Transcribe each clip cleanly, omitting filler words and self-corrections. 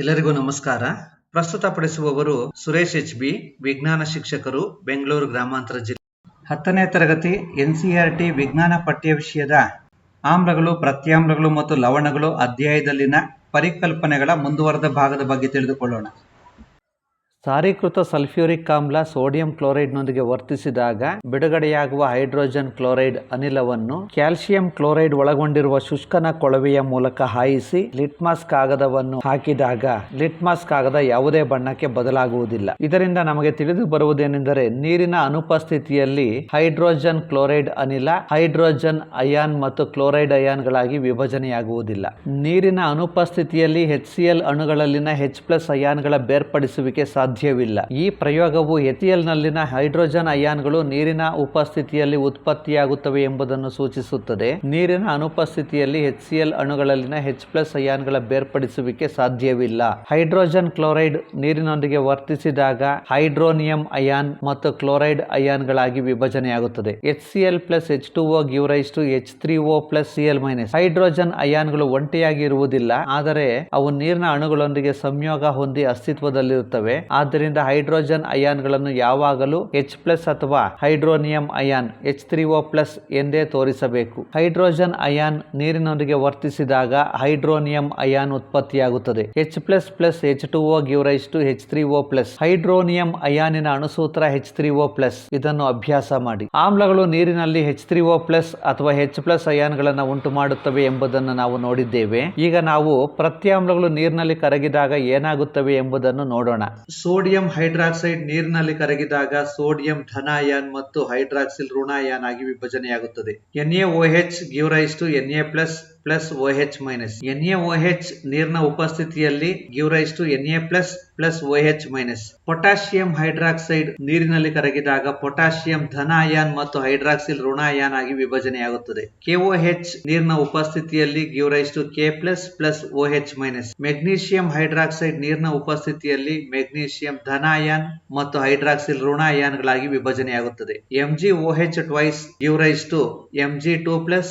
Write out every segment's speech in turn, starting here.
ಎಲ್ಲರಿಗೂ ನಮಸ್ಕಾರ. ಪ್ರಸ್ತುತಪಡಿಸುವವರು ಸುರೇಶ್ ಎಚ್.ಬಿ, ವಿಜ್ಞಾನ ಶಿಕ್ಷಕರು, ಬೆಂಗಳೂರು ಗ್ರಾಮಾಂತರ ಜಿಲ್ಲೆ. 10ನೇ ತರಗತಿ NCERT ವಿಜ್ಞಾನ ಪಠ್ಯ ವಿಷಯದ ಆಮ್ಲಗಳು, ಪ್ರತ್ಯಾಮ್ಲಗಳು ಮತ್ತು ಲವಣಗಳು ಅಧ್ಯಾಯದಲ್ಲಿನ ಪರಿಕಲ್ಪನೆಗಳ ಮುಂದುವರೆದ ಭಾಗದ ಬಗ್ಗೆ ತಿಳಿದುಕೊಳ್ಳೋಣ. ಸಾರೀಕೃತ ಸಲ್ಫ್ಯೂರಿಕ್ ಆಮ್ಲ ಸೋಡಿಯಂ ಕ್ಲೋರೈಡ್ನೊಂದಿಗೆ ವರ್ತಿಸಿದಾಗ ಬಿಡುಗಡೆಯಾಗುವ ಹೈಡ್ರೋಜನ್ ಕ್ಲೋರೈಡ್ ಅನಿಲವನ್ನು ಕ್ಯಾಲ್ಸಿಯಂ ಕ್ಲೋರೈಡ್ ಒಳಗೊಂಡಿರುವ ಶುಷ್ಕನ ಕೊಳವೆಯ ಮೂಲಕ ಹಾಯಿಸಿ ಲಿಟ್ಮಸ್ ಕಾಗದವನ್ನು ಹಾಕಿದಾಗ ಲಿಟ್ಮಸ್ ಕಾಗದ ಯಾವುದೇ ಬಣ್ಣಕ್ಕೆ ಬದಲಾಗುವುದಿಲ್ಲ. ಇದರಿಂದ ನಮಗೆ ತಿಳಿದು ಬರುವುದೇನೆಂದರೆ ನೀರಿನ ಅನುಪಸ್ಥಿತಿಯಲ್ಲಿ ಹೈಡ್ರೋಜನ್ ಕ್ಲೋರೈಡ್ ಅನಿಲ ಹೈಡ್ರೋಜನ್ ಅಯಾನ್ ಮತ್ತು ಕ್ಲೋರೈಡ್ ಅಯಾನ್ಗಳಾಗಿ ವಿಭಜನೆಯಾಗುವುದಿಲ್ಲ. ನೀರಿನ ಅನುಪಸ್ಥಿತಿಯಲ್ಲಿ HCl ಅಣುಗಳಲ್ಲಿನ H+ ಅಯಾನ್ಗಳ ಬೇರ್ಪಡಿಸುವಿಕೆ ಸಾಧ್ಯವಿಲ್ಲ. ಈ ಪ್ರಯೋಗವು HCl ನಲ್ಲಿನ ಹೈಡ್ರೋಜನ್ ಅಯಾನ್ಗಳು ನೀರಿನ ಉಪಸ್ಥಿತಿಯಲ್ಲಿ ಉತ್ಪತ್ತಿಯಾಗುತ್ತವೆ ಎಂಬುದನ್ನು ಸೂಚಿಸುತ್ತದೆ. ನೀರಿನ ಅನುಪಸ್ಥಿತಿಯಲ್ಲಿ HCl ಅಣುಗಳಲ್ಲಿನ H+ ಅಯಾನ್ಗಳ ಬೇರ್ಪಡಿಸುವಿಕೆ ಸಾಧ್ಯವಿಲ್ಲ. ಹೈಡ್ರೋಜನ್ ಕ್ಲೋರೈಡ್ ನೀರಿನೊಂದಿಗೆ ವರ್ತಿಸಿದಾಗ ಹೈಡ್ರೋನಿಯಂ ಅಯಾನ್ ಮತ್ತು ಕ್ಲೋರೈಡ್ ಅಯಾನ್ಗಳಾಗಿ ವಿಭಜನೆಯಾಗುತ್ತದೆ. HCl + H2O give rise to H3O + Cl-. Hydrogen ಅಯಾನ್ಗಳು ಒಂಟಿಯಾಗಿ ಇರುವುದಿಲ್ಲ, ಆದರೆ ಅವು ನೀರಿನ ಅಣುಗಳೊಂದಿಗೆ ಸಂಯೋಗ ಹೊಂದಿ ಅಸ್ತಿತ್ವದಲ್ಲಿರುತ್ತವೆ. ಆದ್ದರಿಂದ ಹೈಡ್ರೋಜನ್ ಅಯಾನ್ಗಳನ್ನು ಯಾವಾಗಲೂ H+ ಅಥವಾ ಹೈಡ್ರೋನಿಯಂ ಅಯಾನ್ H3O+ ಎಂದೇ ತೋರಿಸಬೇಕು. ಹೈಡ್ರೋಜನ್ ಅಯಾನ್ ನೀರಿನೊಂದಿಗೆ ವರ್ತಿಸಿದಾಗ ಹೈಡ್ರೋನಿಯಂ ಅಯಾನ್ ಉತ್ಪತ್ತಿಯಾಗುತ್ತದೆ. H++ H2O give rise to H3O+. Hydronium ಅಯಾನಿನ ಅಣುಸೂತ್ರ H3O+. ಇದನ್ನು ಅಭ್ಯಾಸ ಮಾಡಿ. ಆಮ್ಲಗಳು ನೀರಿನಲ್ಲಿ H3O+ ಅಥವಾ H+ ಅಯಾನ್ಗಳನ್ನು ಉಂಟು ಮಾಡುತ್ತವೆ ಎಂಬುದನ್ನು ನಾವು ನೋಡಿದ್ದೇವೆ. ಈಗ ನಾವು ಪ್ರತ್ಯಾಮ್ಲಗಳು ನೀರಿನಲ್ಲಿ ಕರಗಿದಾಗ ಏನಾಗುತ್ತವೆ ಎಂಬುದನ್ನು ನೋಡೋಣ. ಸೋಡಿಯಂ ಹೈಡ್ರಾಕ್ಸೈಡ್ ನೀರಿನಲ್ಲಿ ಕರಗಿದಾಗ ಸೋಡಿಯಂ ಧನ ಅಯಾನ್ ಮತ್ತು ಹೈಡ್ರಾಕ್ಸಿಲ್ ಋಣ ಅಯಾನ್ ಆಗಿ ವಿಭಜನೆಯಾಗುತ್ತದೆ. NaOH give rise to Na++ OH-. NaOH ನೀರಿನ ಉಪಸ್ಥಿತಿಯಲ್ಲಿ give rise to Na++ OH-. Potassium hydroxide ನೀರಿನಲ್ಲಿ ಕರಗಿದಾಗ ಪೊಟ್ಯಾಷಿಯಂ ಧನ ಅಯಾನ್ ಮತ್ತು ಹೈಡ್ರಾಕ್ಸಿಲ್ ಋಣ ಅಯಾನ್ ಆಗಿ ವಿಭಜನೆಯಾಗುತ್ತದೆ. KOH ನೀರಿನ ಉಪಸ್ಥಿತಿಯಲ್ಲಿ give rise to K++ OH-. Magnesium hydroxide ನೀರಿನ ಉಪಸ್ಥಿತಿಯಲ್ಲಿ ಮೆಗ್ನೀಷಿಯಂ ಧನ ಅಯಾನ್ ಮತ್ತು ಹೈಡ್ರಾಕ್ಸಿಲ್ ಋಣ ಅಯಾನ್ಗಳಾಗಿ ವಿಭಜನೆಯಾಗುತ್ತದೆ. MgOH twice give rise to Mg2++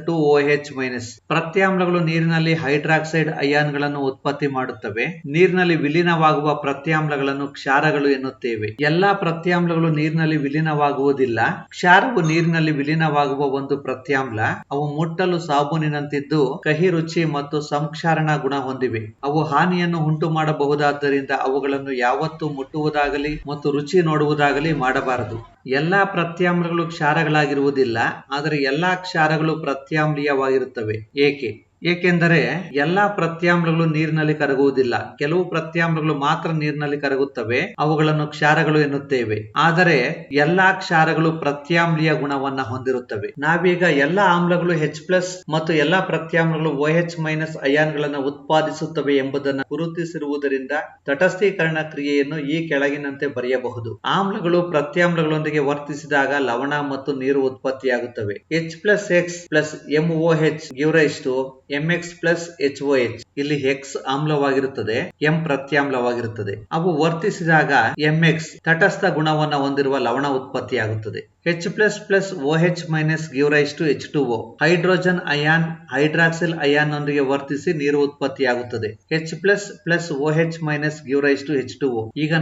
2OH-. ಪ್ರತ್ಯಾಮ್ಲಗಳು ನೀರಿನಲ್ಲಿ ಹೈಡ್ರಾಕ್ಸೈಡ್ ಅಯಾನ್ಗಳನ್ನು ಉತ್ಪತ್ತಿ ಮಾಡುತ್ತವೆ. ನೀರಿನಲ್ಲಿ ವಿಲೀನವಾಗುವ ಪ್ರತ್ಯಾಮ್ಲಗಳನ್ನು ಕ್ಷಾರಗಳು ಎನ್ನುತ್ತೇವೆ. ಎಲ್ಲಾ ಪ್ರತ್ಯಾಮ್ಲಗಳು ನೀರಿನಲ್ಲಿ ವಿಲೀನವಾಗುವುದಿಲ್ಲ. ಕ್ಷಾರವು ನೀರಿನಲ್ಲಿ ವಿಲೀನವಾಗುವ ಒಂದು ಪ್ರತ್ಯಾಮ್ಲ. ಅವು ಮುಟ್ಟಲು ಸಾಬೂನಿನಂತಿದ್ದು ಕಹಿ ರುಚಿ ಮತ್ತು ಸಂಕ್ಷಾರಣ ಗುಣ ಹೊಂದಿವೆ. ಅವು ಹಾನಿಯನ್ನು ಉಂಟು ಮಾಡಬಹುದಾದ್ದರಿಂದ ಅವುಗಳನ್ನು ಯಾವತ್ತೂ ಮುಟ್ಟುವುದಾಗಲಿ ಮತ್ತು ರುಚಿ ನೋಡುವುದಾಗಲಿ ಮಾಡಬಾರದು. ಎಲ್ಲಾ ಪ್ರತ್ಯಾಮ್ಲಗಳು ಕ್ಷಾರಗಳಾಗಿರುವುದಿಲ್ಲ, ಆದರೆ ಎಲ್ಲಾ ಕ್ಷಾರಗಳು ಪ್ರತ್ಯಾಮ್ಲೀಯವಾಗಿರುತ್ತವೆ. ಏಕೆಂದರೆ ಎಲ್ಲಾ ಪ್ರತ್ಯಾಮ್ಲಗಳು ನೀರಿನಲ್ಲಿ ಕರಗುವುದಿಲ್ಲ. ಕೆಲವು ಪ್ರತ್ಯಾಮ್ಲಗಳು ಮಾತ್ರ ನೀರಿನಲ್ಲಿ ಕರಗುತ್ತವೆ, ಅವುಗಳನ್ನು ಕ್ಷಾರಗಳು ಎನ್ನುತ್ತೇವೆ. ಆದರೆ ಎಲ್ಲಾ ಕ್ಷಾರಗಳು ಪ್ರತ್ಯಾಮ್ಲೀಯ ಗುಣವನ್ನ ಹೊಂದಿರುತ್ತವೆ. ನಾವೀಗ ಎಲ್ಲಾ ಆಮ್ಲಗಳು H+ ಮತ್ತು ಎಲ್ಲಾ ಪ್ರತ್ಯಾಮ್ಲಗಳು OH- ಅಯಾನ್ಗಳನ್ನು ಉತ್ಪಾದಿಸುತ್ತವೆ ಎಂಬುದನ್ನು ಗುರುತಿಸಿರುವುದರಿಂದ ತಟಸ್ಥೀಕರಣ ಕ್ರಿಯೆಯನ್ನು ಈ ಕೆಳಗಿನಂತೆ ಬರೆಯಬಹುದು. ಆಮ್ಲಗಳು ಪ್ರತ್ಯಾಮ್ಲಗಳೊಂದಿಗೆ ವರ್ತಿಸಿದಾಗ ಲವಣ ಮತ್ತು ನೀರು ಉತ್ಪತ್ತಿಯಾಗುತ್ತವೆ. H+X+ MOH give rise to MX+HOH. ಇಲ್ಲಿ X ಆಮ್ಲವಾಗಿರುತ್ತದೆ, M ಪ್ರತ್ಯಾಮ್ಲವಾಗಿರುತ್ತದೆ. ಅವು ವರ್ತಿಸಿದಾಗ MX ತಟಸ್ಥ ಗುಣವನ್ನು ಹೊಂದಿರುವ ಲವಣ ಉತ್ಪತ್ತಿಯಾಗುತ್ತದೆ. H++ give rise to H2O. Hydrogen ion hydroxyl ion ನೊಂದಿಗೆ ವರ್ತಿಸಿ ನೀರು ಉತ್ಪತ್ತಿಯಾಗುತ್ತದೆ. H++ give rise to H2O. ಈಗ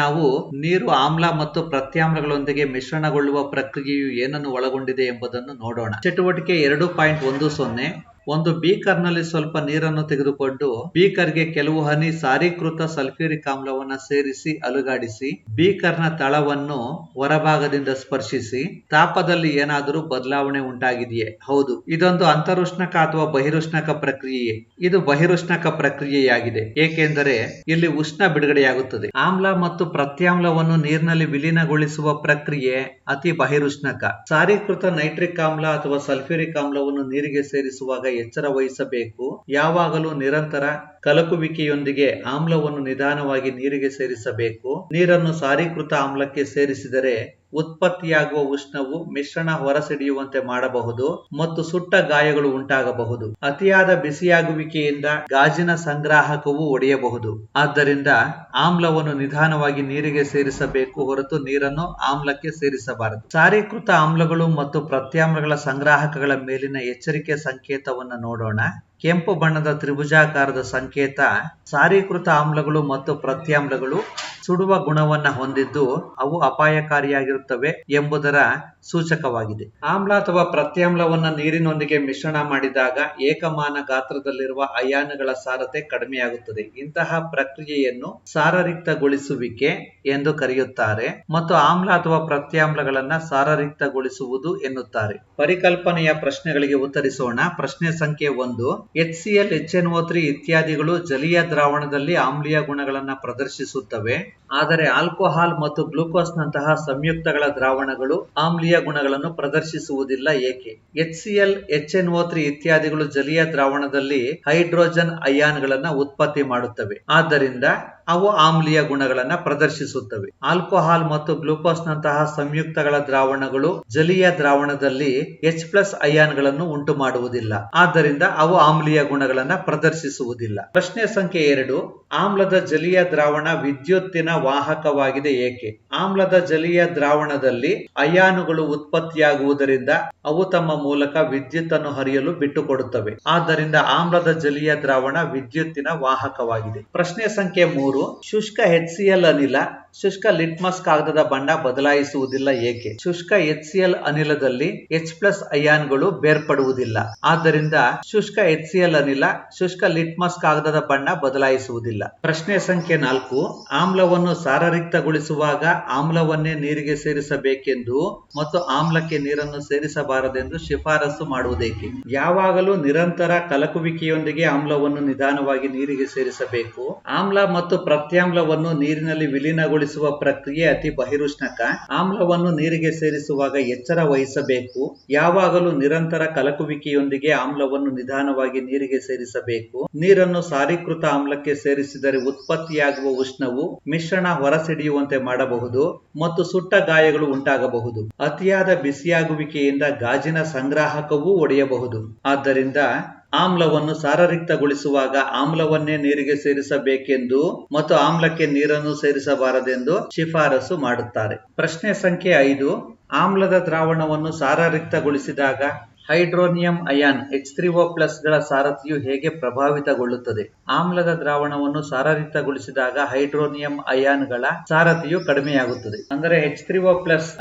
ನಾವು ನೀರು ಆಮ್ಲ ಮತ್ತು ಪ್ರತ್ಯಾಮ್ಲಗಳೊಂದಿಗೆ ಮಿಶ್ರಣಗೊಳ್ಳುವ ಪ್ರಕ್ರಿಯೆಯು ಏನನ್ನು ಒಳಗೊಂಡಿದೆ ಎಂಬುದನ್ನು ನೋಡೋಣ. ಚಟುವಟಿಕೆ 2.10. ಒಂದು ಬೀಕರ್ ನಲ್ಲಿ ಸ್ವಲ್ಪ ನೀರನ್ನು ತೆಗೆದುಕೊಂಡು ಬೀಕರ್ಗೆ ಕೆಲವು ಹನಿ ಸಾರೀಕೃತ ಸಲ್ಫ್ಯೂರಿಕ್ ಆಮ್ಲವನ್ನು ಸೇರಿಸಿ ಅಲುಗಾಡಿಸಿ ಬೀಕರ್ ನ ತಳವನ್ನು ಹೊರಭಾಗದಿಂದ ಸ್ಪರ್ಶಿಸಿ. ತಾಪದಲ್ಲಿ ಏನಾದರೂ ಬದಲಾವಣೆ ಉಂಟಾಗಿದೆಯೇ? ಹೌದು. ಇದೊಂದು ಅಂತರುಷ್ಣಕ ಅಥವಾ ಬಹಿರುಷ್ಣಕ ಪ್ರಕ್ರಿಯೆ. ಇದು ಬಹಿರುಷ್ಣಕ ಪ್ರಕ್ರಿಯೆಯಾಗಿದೆ, ಏಕೆಂದರೆ ಇಲ್ಲಿ ಉಷ್ಣ ಬಿಡುಗಡೆಯಾಗುತ್ತದೆ. ಆಮ್ಲ ಮತ್ತು ಪ್ರತ್ಯಾಮ್ಲವನ್ನು ನೀರಿನಲ್ಲಿ ವಿಲೀನಗೊಳಿಸುವ ಪ್ರಕ್ರಿಯೆ ಅತಿ ಬಹಿರುಷ್ಣಕ. ಸಾರೀಕೃತ ನೈಟ್ರಿಕ್ ಆಮ್ಲ ಅಥವಾ ಸಲ್ಫ್ಯೂರಿಕ್ ಆಮ್ಲವನ್ನು ನೀರಿಗೆ ಸೇರಿಸುವಾಗ ಎಚ್ಚರ ವಹಿಸಬೇಕು. ಯಾವಾಗಲೂ ನಿರಂತರ ಕಲಕುವಿಕೆಯೊಂದಿಗೆ ಆಮ್ಲವನ್ನು ನಿಧಾನವಾಗಿ ನೀರಿಗೆ ಸೇರಿಸಬೇಕು. ನೀರನ್ನು ಸಾರೀಕೃತ ಆಮ್ಲಕ್ಕೆ ಸೇರಿಸಿದರೆ ಉತ್ಪತ್ತಿಯಾಗುವ ಉಷ್ಣವು ಮಿಶ್ರಣ ಹೊರಸಿಡಿಯುವಂತೆ ಮಾಡಬಹುದು ಮತ್ತು ಸುಟ್ಟ ಗಾಯಗಳು ಉಂಟಾಗಬಹುದು. ಅತಿಯಾದ ಬಿಸಿಯಾಗುವಿಕೆಯಿಂದ ಗಾಜಿನ ಸಂಗ್ರಾಹಕವು ಒಡೆಯಬಹುದು. ಆದ್ದರಿಂದ ಆಮ್ಲವನ್ನು ನಿಧಾನವಾಗಿ ನೀರಿಗೆ ಸೇರಿಸಬೇಕು ಹೊರತು ನೀರನ್ನು ಆಮ್ಲಕ್ಕೆ ಸೇರಿಸಬಾರದು. ಸಾರೀಕೃತ ಆಮ್ಲಗಳು ಮತ್ತು ಪ್ರತ್ಯಾಮ್ಲಗಳ ಸಂಗ್ರಾಹಕಗಳ ಮೇಲಿನ ಎಚ್ಚರಿಕೆ ಸಂಕೇತವನ್ನು ನೋಡೋಣ. ಕೆಂಪು ಬಣ್ಣದ ತ್ರಿಭುಜಾಕಾರದ ಸಂಕೇತ ಸಾರೀಕೃತ ಆಮ್ಲಗಳು ಮತ್ತು ಪ್ರತ್ಯಾಮ್ಲಗಳು ಸುಡುವ ಗುಣವನ್ನ ಹೊಂದಿದ್ದು ಅವು ಅಪಾಯಕಾರಿಯಾಗಿರುತ್ತವೆ ಎಂಬುದರ ಸೂಚಕವಾಗಿದೆ. ಆಮ್ಲ ಅಥವಾ ಪ್ರತ್ಯಾಮ್ಲವನ್ನ ನೀರಿನೊಂದಿಗೆ ಮಿಶ್ರಣ ಮಾಡಿದಾಗ ಏಕಮಾನ ಗಾತ್ರದಲ್ಲಿರುವ ಅಯಾನುಗಳ ಸಾರತೆ ಕಡಿಮೆಯಾಗುತ್ತದೆ. ಇಂತಹ ಪ್ರಕ್ರಿಯೆಯನ್ನು ಸಾರರಿಕ್ತಗೊಳಿಸುವಿಕೆ ಎಂದು ಕರೆಯುತ್ತಾರೆ ಮತ್ತು ಆಮ್ಲ ಅಥವಾ ಪ್ರತ್ಯಾಮ್ಲಗಳನ್ನ ಸಾರರಿಕ್ತಗೊಳಿಸುವುದು ಎನ್ನುತ್ತಾರೆ. ಪರಿಕಲ್ಪನೆಯ ಪ್ರಶ್ನೆಗಳಿಗೆ ಉತ್ತರಿಸೋಣ. ಪ್ರಶ್ನೆ ಸಂಖ್ಯೆ 1. HCl, HNO3 ಇತ್ಯಾದಿಗಳು ಜಲೀಯ ದ್ರಾವಣದಲ್ಲಿ ಆಮ್ಲೀಯ ಗುಣಗಳನ್ನು ಪ್ರದರ್ಶಿಸುತ್ತವೆ. ಆದರೆ ಆಲ್ಕೋಹಾಲ್ ಮತ್ತು ಗ್ಲೂಕೋಸ್ ನಂತಹ ಸಂಯುಕ್ತಗಳ ದ್ರಾವಣಗಳು ಆಮ್ಲೀಯ ಗುಣಗಳನ್ನು ಪ್ರದರ್ಶಿಸುವುದಿಲ್ಲ. ಏಕೆ? HCl, HNO3 ಇತ್ಯಾದಿಗಳು ಜಲೀಯ ದ್ರಾವಣದಲ್ಲಿ ಹೈಡ್ರೋಜನ್ ಅಯಾನ್ಗಳನ್ನ ಉತ್ಪತ್ತಿ ಮಾಡುತ್ತವೆ. ಆದ್ದರಿಂದ ಅವು ಆಮ್ಲೀಯ ಗುಣಗಳನ್ನ ಪ್ರದರ್ಶಿಸುತ್ತವೆ. ಆಲ್ಕೋಹಾಲ್ ಮತ್ತು ಗ್ಲೂಕೋಸ್ ನಂತಹ ಸಂಯುಕ್ತಗಳ ದ್ರಾವಣಗಳು ಜಲೀಯ ದ್ರಾವಣದಲ್ಲಿ H+ ಅಯಾನ್ಗಳನ್ನು ಉಂಟು ಮಾಡುವುದಿಲ್ಲ. ಆದ್ದರಿಂದ ಅವು ಆಮ್ಲೀಯ ಗುಣಗಳನ್ನ ಪ್ರದರ್ಶಿಸುವುದಿಲ್ಲ. ಪ್ರಶ್ನೆ ಸಂಖ್ಯೆ 2. ಆಮ್ಲದ ಜಲೀಯ ದ್ರಾವಣ ವಿದ್ಯುತ್ತಿನ ವಾಹಕವಾಗಿದೆ. ಏಕೆ? ಆಮ್ಲದ ಜಲೀಯ ದ್ರಾವಣದಲ್ಲಿ ಅಯಾನುಗಳು ಉತ್ಪತ್ತಿಯಾಗುವುದರಿಂದ ಅವು ತಮ್ಮ ಮೂಲಕ ವಿದ್ಯುತ್ತನ್ನು ಹರಿಯಲು ಬಿಟ್ಟುಕೊಡುತ್ತವೆ. ಆದ್ದರಿಂದ ಆಮ್ಲದ ಜಲೀಯ ದ್ರಾವಣ ವಿದ್ಯುತ್ತಿನ ವಾಹಕವಾಗಿದೆ. ಪ್ರಶ್ನೆ ಸಂಖ್ಯೆ 3. ಶುಷ್ಕ HCl ಅನಿಲ ಶುಷ್ಕ ಲಿಟ್ಮಸ್ ಕಾಗದದ ಬಣ್ಣ ಬದಲಾಯಿಸುವುದಿಲ್ಲ. ಏಕೆ? ಶುಷ್ಕ HCl ಅನಿಲದಲ್ಲಿ H+ ಅಯಾನ್ಗಳು ಬೇರ್ಪಡುವುದಿಲ್ಲ. ಆದ್ದರಿಂದ ಶುಷ್ಕ HCl ಅನಿಲ ಶುಷ್ಕ ಲಿಟ್ಮಸ್ ಕಾಗದದ ಬಣ್ಣ ಬದಲಾಯಿಸುವುದಿಲ್ಲ. ಪ್ರಶ್ನೆ ಸಂಖ್ಯೆ 4. ಆಮ್ಲವನ್ನು ಸಾರರಿಕ್ತಗೊಳಿಸುವಾಗ ಆಮ್ಲವನ್ನೇ ನೀರಿಗೆ ಸೇರಿಸಬೇಕೆಂದು ಮತ್ತು ಆಮ್ಲಕ್ಕೆ ನೀರನ್ನು ಸೇರಿಸಬಾರದೆಂದು ಶಿಫಾರಸು ಮಾಡುವುದೇಕೆ? ಯಾವಾಗಲೂ ನಿರಂತರ ಕಲಕುವಿಕೆಯೊಂದಿಗೆ ಆಮ್ಲವನ್ನು ನಿಧಾನವಾಗಿ ನೀರಿಗೆ ಸೇರಿಸಬೇಕು. ಆಮ್ಲ ಮತ್ತು ಪ್ರತ್ಯಾಮ್ಲವನ್ನು ನೀರಿನಲ್ಲಿ ವಿಲೀನಗೊಳಿಸುವ ಪ್ರಕ್ರಿಯೆ ಅತಿ ಬಹಿರುಷ್ಣಕ. ಆಮ್ಲವನ್ನು ನೀರಿಗೆ ಸೇರಿಸುವಾಗ ಎಚ್ಚರ ವಹಿಸಬೇಕು. ಯಾವಾಗಲೂ ನಿರಂತರ ಕಲಕುವಿಕೆಯೊಂದಿಗೆ ಆಮ್ಲವನ್ನು ನಿಧಾನವಾಗಿ ನೀರಿಗೆ ಸೇರಿಸಬೇಕು. ನೀರನ್ನು ಸಾರೀಕೃತ ಆಮ್ಲಕ್ಕೆ ಸೇರಿಸಿದರೆ ಉತ್ಪತ್ತಿಯಾಗುವ ಉಷ್ಣವು ಮಿಶ್ರಣ ಹೊರಸಿಡಿಯುವಂತೆ ಮಾಡಬಹುದು ಮತ್ತು ಸುಟ್ಟ ಗಾಯಗಳು ಉಂಟಾಗಬಹುದು. ಅತಿಯಾದ ಬಿಸಿಯಾಗುವಿಕೆಯಿಂದ ಗಾಜಿನ ಸಂಗ್ರಾಹಕವೂ ಒಡೆಯಬಹುದು. ಆದ್ದರಿಂದ ಆಮ್ಲವನ್ನು ಸಾರರಿಕ್ತಗೊಳಿಸುವಾಗ ಆಮ್ಲವನ್ನೇ ನೀರಿಗೆ ಸೇರಿಸಬೇಕೆಂದು ಮತ್ತು ಆಮ್ಲಕ್ಕೆ ನೀರನ್ನು ಸೇರಿಸಬಾರದೆಂದು ಶಿಫಾರಸು ಮಾಡುತ್ತಾರೆ. ಪ್ರಶ್ನೆ ಸಂಖ್ಯೆ 5. ಆಮ್ಲದ ದ್ರಾವಣವನ್ನು ಸಾರರಿಕ್ತಗೊಳಿಸಿದಾಗ ಹೈಡ್ರೋನಿಯಂ ಅಯಾನ್ H3O+ ಗಳ ಸಾರಥಿಯು ಹೇಗೆ ಪ್ರಭಾವಿತಗೊಳ್ಳುತ್ತದೆ? ಆಮ್ಲದ ದ್ರಾವಣವನ್ನು ಸಾರರಿಕ್ತಗೊಳಿಸಿದಾಗ ಹೈಡ್ರೋನಿಯಂ ಅಯಾನ್ಗಳ ಸಾರಥಿಯು ಕಡಿಮೆಯಾಗುತ್ತದೆ. ಅಂದರೆ H3O+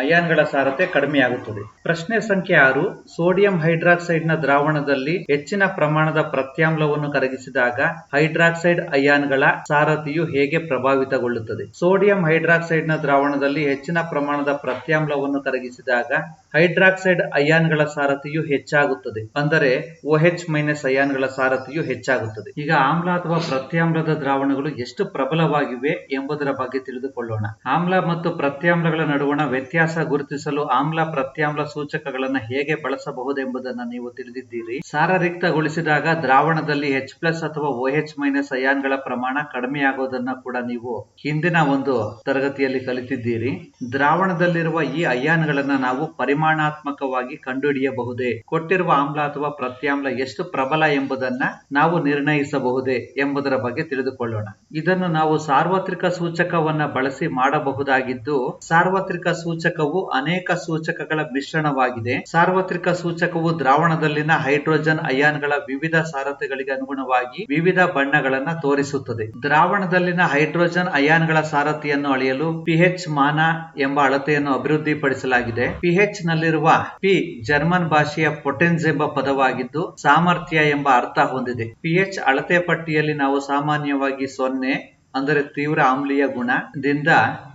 ಅಯಾನ್ಗಳ ಸಾರಥ್ಯ ಕಡಿಮೆಯಾಗುತ್ತದೆ. ಪ್ರಶ್ನೆ ಸಂಖ್ಯೆ 6. ಸೋಡಿಯಂ ಹೈಡ್ರಾಕ್ಸೈಡ್ ನ ದ್ರಾವಣದಲ್ಲಿ ಹೆಚ್ಚಿನ ಪ್ರಮಾಣದ ಪ್ರತ್ಯಾಮ್ಲವನ್ನು ಕರಗಿಸಿದಾಗ ಹೈಡ್ರಾಕ್ಸೈಡ್ ಅಯಾನ್ಗಳ ಸಾರಥಿಯು ಹೇಗೆ ಪ್ರಭಾವಿತಗೊಳ್ಳುತ್ತದೆ? ಸೋಡಿಯಂ ಹೈಡ್ರಾಕ್ಸೈಡ್ ನ ದ್ರಾವಣದಲ್ಲಿ ಹೆಚ್ಚಿನ ಪ್ರಮಾಣದ ಪ್ರತ್ಯಾಮ್ಲವನ್ನು ಕರಗಿಸಿದಾಗ ಹೈಡ್ರಾಕ್ಸೈಡ್ ಅಯಾನ್ಗಳ ಸಾರಥಿಯು ಹೆಚ್ಚಾಗುತ್ತದೆ. ಅಂದರೆ OH- ಅಯಾನ್ಗಳ ಸಾರಥಿಯು ಹೆಚ್ಚಾಗುತ್ತದೆ. ಈಗ ಆಮ್ಲ ಅಥವಾ ಪ್ರತ್ಯಾಮ್ಲದ ದ್ರಾವಣಗಳು ಎಷ್ಟು ಪ್ರಬಲವಾಗಿವೆ ಎಂಬುದರ ಬಗ್ಗೆ ತಿಳಿದುಕೊಳ್ಳೋಣ. ಆಮ್ಲ ಮತ್ತು ಪ್ರತ್ಯಾಮ್ಲಗಳ ನಡುವಣ ವ್ಯತ್ಯಾಸ ಗುರುತಿಸಲು ಆಮ್ಲ ಪ್ರತ್ಯಾಮ್ಲ ಸೂಚಕಗಳನ್ನು ಹೇಗೆ ಬಳಸಬಹುದೆಂಬುದನ್ನು ನೀವು ತಿಳಿದಿದ್ದೀರಿ. ಸಾರರಿಕ್ತಗೊಳಿಸಿದಾಗ ದ್ರಾವಣದಲ್ಲಿ H+ ಅಥವಾ OH- ಅಯಾನ್ಗಳ ಪ್ರಮಾಣ ಕಡಿಮೆಯಾಗುವುದನ್ನು ಕೂಡ ನೀವು ಹಿಂದಿನ ಒಂದು ತರಗತಿಯಲ್ಲಿ ಕಲಿತಿದ್ದೀರಿ. ದ್ರಾವಣದಲ್ಲಿರುವ ಈ ಅಯಾನ್ಗಳನ್ನ ನಾವು ಪರಿಮಾಣಾತ್ಮಕವಾಗಿ ಕಂಡುಹಿಡಿಯಬಹುದೇ? ಕೊಟ್ಟಿರುವ ಆಮ್ಲ ಅಥವಾ ಪ್ರತ್ಯಾಮ್ಲ ಎಷ್ಟು ಪ್ರಬಲ ಎಂಬುದನ್ನ ನಾವು ನಿರ್ಣಯಿಸಬಹುದೇ ಎಂಬುದರ ಬಗ್ಗೆ ತಿಳಿದುಕೊಳ್ಳೋಣ. ಇದನ್ನು ನಾವು ಸಾರ್ವತ್ರಿಕ ಸೂಚಕವನ್ನ ಬಳಸಿ ಮಾಡಬಹುದಾಗಿದ್ದು, ಸಾರ್ವತ್ರಿಕ ಸೂಚಕವು ಅನೇಕ ಸೂಚಕಗಳ ಮಿಶ್ರಣವಾಗಿದೆ. ಸಾರ್ವತ್ರಿಕ ಸೂಚಕವು ದ್ರಾವಣದಲ್ಲಿನ ಹೈಡ್ರೋಜನ್ ಅಯಾನ್ಗಳ ವಿವಿಧ ಸಾರಥ್ಯಗಳಿಗೆ ಅನುಗುಣವಾಗಿ ವಿವಿಧ ಬಣ್ಣಗಳನ್ನ ತೋರಿಸುತ್ತದೆ. ದ್ರಾವಣದಲ್ಲಿನ ಹೈಡ್ರೋಜನ್ ಅಯಾನ್ಗಳ ಸಾರಥಿಯನ್ನು ಅಳೆಯಲು pH ಮಾನ ಎಂಬ ಅಳತೆಯನ್ನು ಅಭಿವೃದ್ಧಿಪಡಿಸಲಾಗಿದೆ. pH ನಲ್ಲಿರುವ P ಜರ್ಮನ್ ಭಾಷೆಯ ಪೊಟೆನ್ಸ್ ಎಂಬ ಪದವಾಗಿದ್ದು ಸಾಮರ್ಥ್ಯ ಎಂಬ ಅರ್ಥ ಹೊಂದಿದೆ. pH ಅಳತೆ ಪಟ್ಟಿಯಲ್ಲಿ ನಾವು ಸಾಮಾನ್ಯವಾಗಿ 0 ಅಂದರೆ ತೀವ್ರ ಆಮ್ಲೀಯ ಗುಣದಿಂದ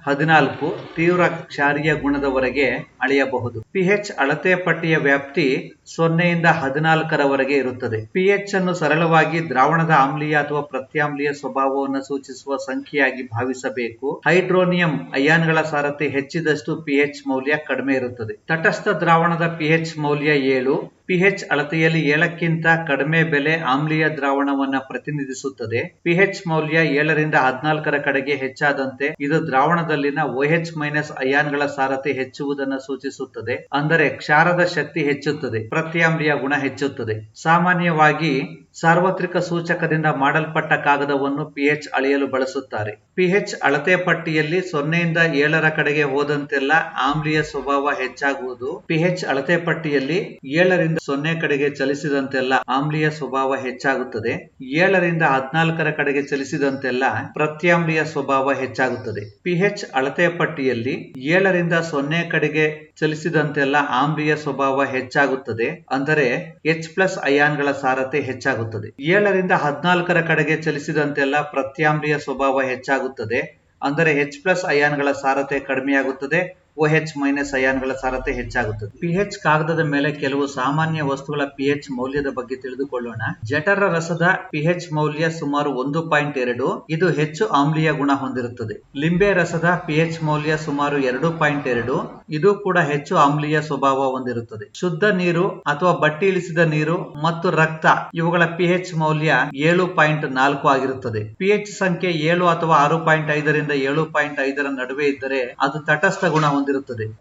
14 ತೀವ್ರ ಕ್ಷಾರೀಯ ಗುಣದವರೆಗೆ ಅಳೆಯಬಹುದು. pH ಅಳತೆ ಪಟ್ಟಿಯ ವ್ಯಾಪ್ತಿ 0 ಇಂದ 14ರವರೆಗೆ ಇರುತ್ತದೆ. pH ಅನ್ನು ಸರಳವಾಗಿ ದ್ರಾವಣದ ಆಮ್ಲೀಯ ಅಥವಾ ಪ್ರತ್ಯಾಮ್ಲೀಯ ಸ್ವಭಾವವನ್ನು ಸೂಚಿಸುವ ಸಂಖ್ಯೆಯಾಗಿ ಭಾವಿಸಬೇಕು. ಹೈಡ್ರೋನಿಯಂ ಅಯಾನ್ಗಳ ಸಾರಥ್ಯ ಹೆಚ್ಚಿದಷ್ಟು pH ಮೌಲ್ಯ ಕಡಿಮೆ ಇರುತ್ತದೆ. ತಟಸ್ಥ ದ್ರಾವಣದ pH ಮೌಲ್ಯ 7. pH ಅಳತೆಯಲ್ಲಿ 7ಕ್ಕಿಂತ ಕಡಿಮೆ ಬೆಲೆ ಆಮ್ಲೀಯ ದ್ರಾವಣವನ್ನ ಪ್ರತಿನಿಧಿಸುತ್ತದೆ. pH ಮೌಲ್ಯ 7 ರಿಂದ 14ರ ಕಡೆಗೆ ಹೆಚ್ಚಾದಂತೆ ಇದು ದ್ರಾವಣದಲ್ಲಿನ OH- ಅಯಾನ್ಗಳ ಸಾರಥ್ಯ ಹೆಚ್ಚುವುದನ್ನು ಸೂಚಿಸುತ್ತದೆ. ಅಂದರೆ ಕ್ಷಾರದ ಶಕ್ತಿ ಹೆಚ್ಚುತ್ತದೆ, ಪ್ರತ್ಯಾಮ್ಲೀಯ ಗುಣ ಹೆಚ್ಚುತ್ತದೆ. ಸಾಮಾನ್ಯವಾಗಿ ಸಾರ್ವತ್ರಿಕ ಸೂಚಕದಿಂದ ಮಾಡಲ್ಪಟ್ಟ ಕಾಗದವನ್ನು pH ಅಳೆಯಲು ಬಳಸುತ್ತಾರೆ. pH ಅಳತೆ ಪಟ್ಟಿಯಲ್ಲಿ 0ಯಿಂದ 7ರ ಕಡೆಗೆ ಹೋದಂತೆಲ್ಲ ಆಮ್ಲೀಯ ಸ್ವಭಾವ ಹೆಚ್ಚಾಗುವುದು. pH ಅಳತೆ ಪಟ್ಟಿಯಲ್ಲಿ 7ರಿಂದ 0 ಕಡೆಗೆ ಚಲಿಸಿದಂತೆಲ್ಲ ಆಮ್ಲೀಯ ಸ್ವಭಾವ ಹೆಚ್ಚಾಗುತ್ತದೆ. 7ರಿಂದ 14ರ ಕಡೆಗೆ ಚಲಿಸಿದಂತೆಲ್ಲ ಪ್ರತ್ಯಾಮ್ಲೀಯ ಸ್ವಭಾವ ಹೆಚ್ಚಾಗುತ್ತದೆ. pH ಅಳತೆ ಪಟ್ಟಿಯಲ್ಲಿ 7ರಿಂದ 0 ಕಡೆಗೆ ಚಲಿಸಿದಂತೆಲ್ಲ ಆಮ್ಲೀಯ ಸ್ವಭಾವ ಹೆಚ್ಚಾಗುತ್ತದೆ. ಅಂದರೆ H+ ಅಯಾನ್ಗಳ ಸಾರತೆ ಹೆಚ್ಚಾಗುತ್ತದೆ. 7ರಿಂದ 14ರ ಕಡೆಗೆ ಚಲಿಸಿದಂತೆಲ್ಲ ಪ್ರತ್ಯಾಮ್ಲೀಯ ಸ್ವಭಾವ ಹೆಚ್ಚಾಗುತ್ತದೆ. ಅಂದರೆ H+ ಅಯಾನ್ಗಳ ಸಾರತೆ ಕಡಿಮೆಯಾಗುತ್ತದೆ. OH- ಅಯಾನ್ಗಳ ಸಾರತೆ ಹೆಚ್ಚಾಗುತ್ತದೆ. pH ಕಾಗದದ ಮೇಲೆ ಕೆಲವು ಸಾಮಾನ್ಯ ವಸ್ತುಗಳ pH ಮೌಲ್ಯದ ಬಗ್ಗೆ ತಿಳಿದುಕೊಳ್ಳೋಣ. ಜಠರ ರಸದ pH ಮೌಲ್ಯ ಸುಮಾರು 1.2. ಇದು ಹೆಚ್ಚು ಆಮ್ಲೀಯ ಗುಣ ಹೊಂದಿರುತ್ತದೆ. ಲಿಂಬೆ ರಸದ pH ಮೌಲ್ಯ ಸುಮಾರು 2.2. ಇದು ಕೂಡ ಹೆಚ್ಚು ಆಮ್ಲೀಯ ಸ್ವಭಾವ ಹೊಂದಿರುತ್ತದೆ. ಶುದ್ಧ ನೀರು ಅಥವಾ ಬಟ್ಟಿ ಇಳಿಸಿದ ನೀರು ಮತ್ತು ರಕ್ತ ಇವುಗಳ pH ಮೌಲ್ಯ 7.4 ಆಗಿರುತ್ತದೆ. pH ಸಂಖ್ಯೆ 7 ಅಥವಾ 6.5ರಿಂದ 7.5ರ ನಡುವೆ ಇದ್ದರೆ ಅದು ತಟಸ್ಥ ಗುಣ ಹೊಂದಿರುತ್ತದೆ.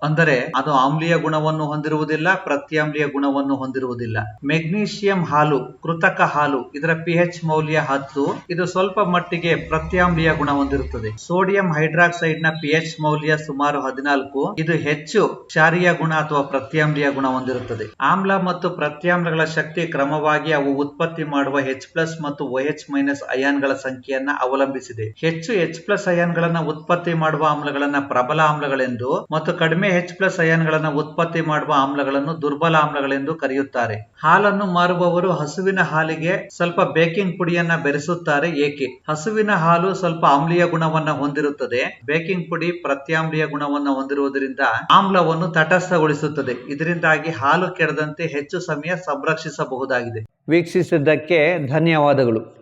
ಅಂದರೆ ಅದು ಆಮ್ಲೀಯ ಗುಣವನ್ನು ಹೊಂದಿರುವುದಿಲ್ಲ, ಪ್ರತ್ಯಾಮ್ಲೀಯ ಗುಣವನ್ನು ಹೊಂದಿರುವುದಿಲ್ಲ. ಮೆಗ್ನೀಷಿಯಂ ಹಾಲು, ಕೃತಕ ಹಾಲು, ಇದರ pH ಮೌಲ್ಯ 10. ಇದು ಸ್ವಲ್ಪ ಮಟ್ಟಿಗೆ ಪ್ರತ್ಯಾಮ್ಲೀಯ ಗುಣ ಹೊಂದಿರುತ್ತದೆ. ಸೋಡಿಯಂ ಹೈಡ್ರಾಕ್ಸೈಡ್ ನ pH ಮೌಲ್ಯ ಸುಮಾರು 14. ಇದು ಹೆಚ್ಚು ಕ್ಷಾರೀಯ ಗುಣ ಅಥವಾ ಪ್ರತ್ಯಾಮ್ಲೀಯ ಗುಣ ಹೊಂದಿರುತ್ತದೆ. ಆಮ್ಲ ಮತ್ತು ಪ್ರತ್ಯಾಮ್ಲಗಳ ಶಕ್ತಿ ಕ್ರಮವಾಗಿ ಅವು ಉತ್ಪತ್ತಿ ಮಾಡುವ H+ ಮತ್ತು OH- ಅಯಾನ್ಗಳ ಸಂಖ್ಯೆಯನ್ನ ಅವಲಂಬಿಸಿದೆ. ಹೆಚ್ಚು H+ ಅಯಾನ್ಗಳನ್ನ ಉತ್ಪತ್ತಿ ಮಾಡುವ ಆಮ್ಲಗಳನ್ನ ಪ್ರಬಲ ಆಮ್ಲಗಳೆಂದು ಮತ್ತು ಕಡಿಮೆ H+ ಅಯಾನ್ಗಳನ್ನ ಉತ್ಪತ್ತಿ ಮಾಡುವ ಆಮ್ಲಗಳನ್ನು ದುರ್ಬಲ ಆಮ್ಲಗಳೆಂದು ಕರೆಯುತ್ತಾರೆ. ಹಾಲನ್ನು ಮಾರುವವರು ಹಸುವಿನ ಹಾಲಿಗೆ ಸ್ವಲ್ಪ ಬೇಕಿಂಗ್ ಪುಡಿಯನ್ನ ಬೆರೆಸುತ್ತಾರೆ. ಏಕೆ? ಹಸುವಿನ ಹಾಲು ಸ್ವಲ್ಪ ಆಮ್ಲೀಯ ಗುಣವನ್ನ ಹೊಂದಿರುತ್ತದೆ. ಬೇಕಿಂಗ್ ಪುಡಿ ಪ್ರತ್ಯಾಮ್ಲೀಯ ಗುಣವನ್ನ ಹೊಂದಿರುವುದರಿಂದ ಆಮ್ಲವನ್ನು ತಟಸ್ಥಗೊಳಿಸುತ್ತದೆ. ಇದರಿಂದಾಗಿ ಹಾಲು ಕೆಡದಂತೆ ಹೆಚ್ಚು ಸಮಯ ಸಂರಕ್ಷಿಸಬಹುದಾಗಿದೆ. ವೀಕ್ಷಿಸಿದ್ದಕ್ಕೆ ಧನ್ಯವಾದಗಳು.